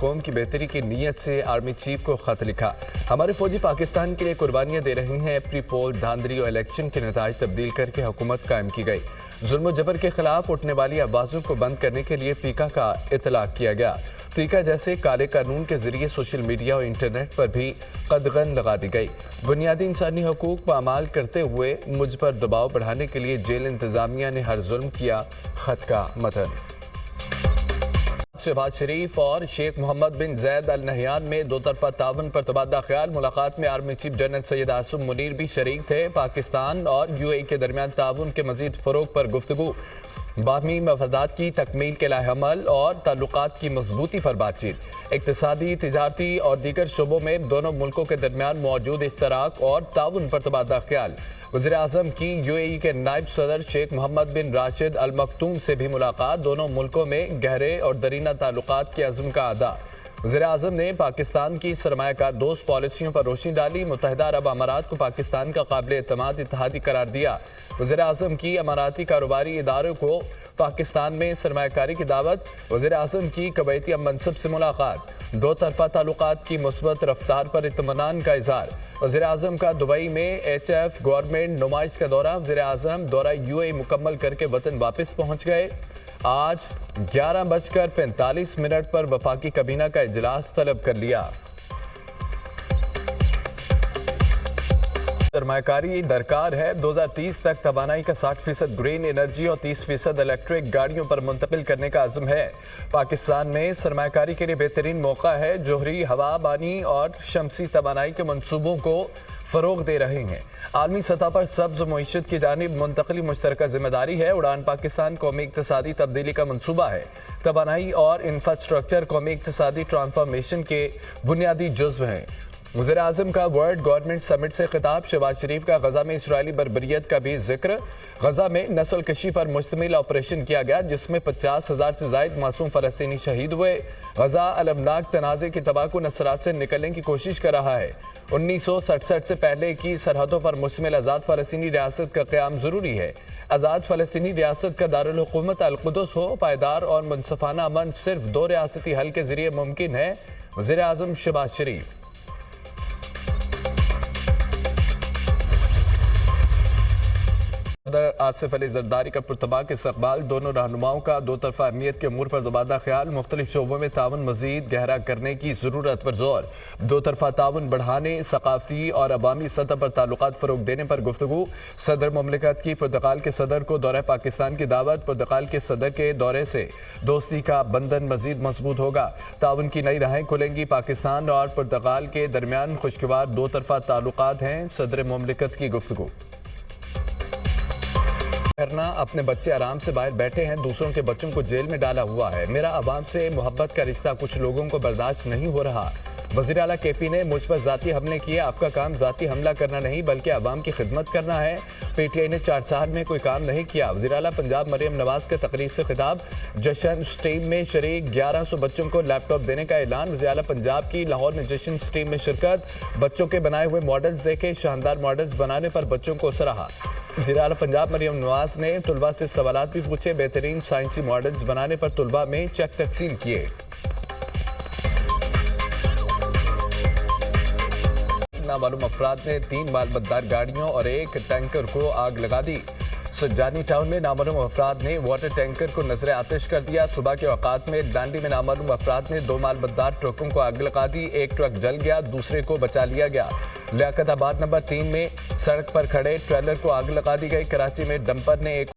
قوم کی بہتری کی نیت سے آرمی چیف کو خط لکھا۔ ہمارے فوجی پاکستان کے لیے قربانیاں دے رہے ہیں۔ پری پول دھاندلی اور الیکشن کے نتائج تبدیل کر کے حکومت قائم کی گئی۔ ظلم و جبر کے خلاف اٹھنے والی آوازوں کو بند کرنے کے لیے پیکا کا اطلاق کیا گیا۔ پیکا جیسے کالے قانون کے ذریعے سوشل میڈیا اور انٹرنیٹ پر بھی قدغن لگا دی گئی۔ بنیادی انسانی حقوق پامال کرتے ہوئے مجھ پر دباؤ بڑھانے کے لیے جیل انتظامیہ نے ہر ظلم کیا۔ خط کا متن۔ شہباز شریف اور شیخ محمد بن زید ال نہیان میں دو طرفہ تعاون پر تبادلہ خیال۔ ملاقات میں army chief general Syed Asim Munir بھی شریک تھے۔ پاکستان اور یو اے ای کے درمیان تعاون کے مزید فروغ پر گفتگو۔ باہمی مفادات کی تکمیل کے لائحہ عمل اور تعلقات کی مضبوطی پر بات چیت۔ اقتصادی، تجارتی اور دیگر شعبوں میں دونوں ملکوں کے درمیان موجود اشتراک اور تعاون پر تبادلہ خیال۔ وزیر اعظم کی یو اے ای کے نائب صدر شیخ محمد بن راشد ال مکتوم سے بھی ملاقات۔ دونوں ملکوں میں گہرے اور درینہ تعلقات کے عزم کا اعادہ۔ وزیر اعظم نے پاکستان کی سرمایہ کار دوست پالیسیوں پر روشنی ڈالی۔ متحدہ عرب امارات کو پاکستان کا قابل اعتماد اتحادی قرار دیا۔ وزیر اعظم کی اماراتی کاروباری اداروں کو پاکستان میں سرمایہ کاری کی دعوت۔ وزیر اعظم کی کویتی منصب سے ملاقات۔ دو طرفہ تعلقات کی مثبت رفتار پر اطمینان کا اظہار۔ وزیر اعظم کا دبئی میں ایچ ایف گورنمنٹ نمائش کا دورہ۔ وزیر اعظم دورہ یو اے مکمل کر کے وطن واپس پہنچ گئے۔ آج 11:45 پر وفاقی کابینہ کا اجلاس طلب کر لیا۔ سرمایہ کاری درکار ہے۔ 2030 تک توانائی کا 60% گرین انرجی اور 30% الیکٹرک گاڑیوں پر منتقل کرنے کا عزم ہے۔ پاکستان میں سرمایہ کاری کے لیے بہترین موقع ہے۔ جوہری، ہوا بانی اور شمسی توانائی کے منصوبوں کو فروغ دے رہے ہیں۔ عالمی سطح پر سبز معیشت کی جانب منتقلی مشترکہ ذمہ داری ہے۔ اڑان پاکستان قومی اقتصادی تبدیلی کا منصوبہ ہے۔ توانائی اور انفراسٹرکچر قومی اقتصادی ٹرانسفارمیشن کے بنیادی جزو ہیں۔ وزیر اعظم کا ورلڈ گورنمنٹ سمٹ سے خطاب۔ شہباز شریف کا غزہ میں اسرائیلی بربریت کا بھی ذکر۔ غزہ میں نسل کشی پر مشتمل آپریشن کیا گیا جس میں 50,000 سے زائد معصوم فلسطینی شہید ہوئے۔ غزہ المناک تنازع کی تباہ کن اثرات سے نکلنے کی کوشش کر رہا ہے۔ 1967 سے پہلے کی سرحدوں پر مشتمل آزاد فلسطینی ریاست کا قیام ضروری ہے۔ آزاد فلسطینی ریاست کا دارالحکومت القدس ہو۔ پائیدار اور منصفانہ امن صرف دو ریاستی حل کے ذریعے ممکن ہے۔ وزیر اعظم شہباز شریف۔ صدر آصف علی زرداری کا پرتپاک استقبال۔ دونوں رہنماؤں کا دو طرفہ اہمیت کے امور پر تبادلہ خیال۔ مختلف شعبوں میں تعاون مزید گہرا کرنے کی ضرورت پر زور۔ دو طرفہ تعاون بڑھانے، ثقافتی اور عوامی سطح پر تعلقات فروغ دینے پر گفتگو۔ صدر مملکت کی پرتگال کے صدر کو دورہ پاکستان کی دعوت۔ پرتگال کے صدر کے دورے سے دوستی کا بندھن مزید مضبوط ہوگا۔ تعاون کی نئی راہیں کھلیں گی۔ پاکستان اور پرتگال کے درمیان خوشگوار دو طرفہ تعلقات ہیں۔ صدر مملکت کی گفتگو۔ اپنے بچے آرام سے باہر بیٹھے ہیں، دوسروں کے بچوں کو جیل میں ڈالا ہوا ہے۔ میرا عوام سے محبت کا رشتہ کچھ لوگوں کو برداشت نہیں ہو رہا۔ وزیر اعلیٰ کے پی نے مجھ پر ذاتی حملے کیے۔ آپ کا کام ذاتی حملہ کرنا نہیں بلکہ عوام کی خدمت کرنا ہے۔ پی ٹی آئی نے 4 سال میں کوئی کام نہیں کیا۔ وزیر اعلیٰ پنجاب مریم نواز کا تقریب سے خطاب۔ جشن سٹریم میں شریک 1100 بچوں کو لیپ ٹاپ دینے کا اعلان۔ وزیر اعلیٰ پنجاب کی لاہور میں جشن سٹریم میں شرکت۔ بچوں کے بنائے ہوئے ماڈلز دیکھے۔ شاندار ماڈلز بنانے پر بچوں کو سراہا۔ وزیر اعلیٰ پنجاب مریم نواز نے طلباء سے سوالات بھی پوچھے۔ بہترین سائنسی ماڈلز بنانے پر طلباء میں چیک تقسیم کیے۔ نامعلوم افراد نے 3 مالبدار گاڑیوں اور ایک ٹینکر کو آگ لگا دی۔ سجانی ٹاؤن میں نامعلوم افراد نے واٹر ٹینکر کو نظر آتش کر دیا۔ صبح کے اوقات میں ڈانڈی میں نامعلوم افراد نے 2 مالبدار ٹرکوں کو آگ لگا دی۔ ایک ٹرک جل گیا، دوسرے کو بچا لیا گیا۔ لیاقت آباد نمبر 3 میں سڑک پر کھڑے ٹریلر کو آگ لگا دی گئی۔ کراچی میں ڈمپر نے ایک